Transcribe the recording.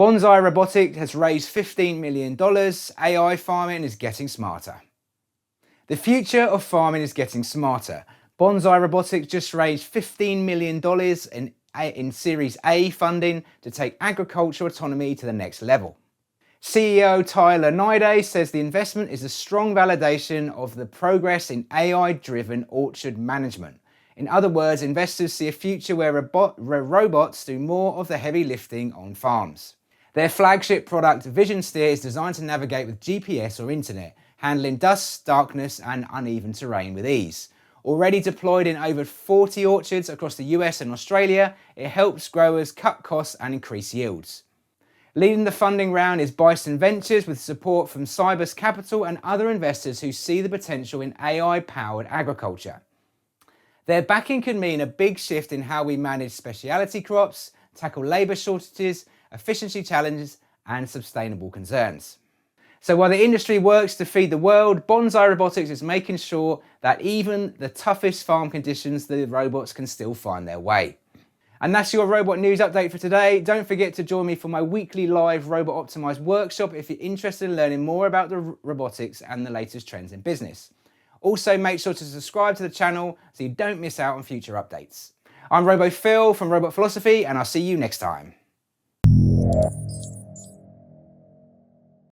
Bonsai Robotics has raised $15 million. AI farming is getting smarter. The future of farming is getting smarter. Bonsai Robotics just raised $15 million in Series A funding to take agricultural autonomy to the next level. CEO Tyler Nide says the investment is a strong validation of the progress in AI-driven orchard management. In other words, investors see a future where robots do more of the heavy lifting on farms. Their flagship product, Visionsteer, is designed to navigate with GPS or internet, handling dust, darkness and uneven terrain with ease. Already deployed in over 40 orchards across the US and Australia, it helps growers cut costs and increase yields. Leading the funding round is Bison Ventures, with support from Cibus Capital and other investors who see the potential in AI-powered agriculture. Their backing could mean a big shift in how we manage specialty crops, tackle labour shortages, efficiency challenges and sustainable concerns. So while the industry works to feed the world, Bonsai Robotics is making sure that even the toughest farm conditions, the robots can still find their way. And that's your robot news update for today. Don't forget to join me for my weekly live Robot Optimised workshop if you're interested in learning more about the robotics and the latest trends in business. Also, make sure to subscribe to the channel so you don't miss out on future updates. I'm RoboPhil from Robot Philosophy, and I'll see you next time.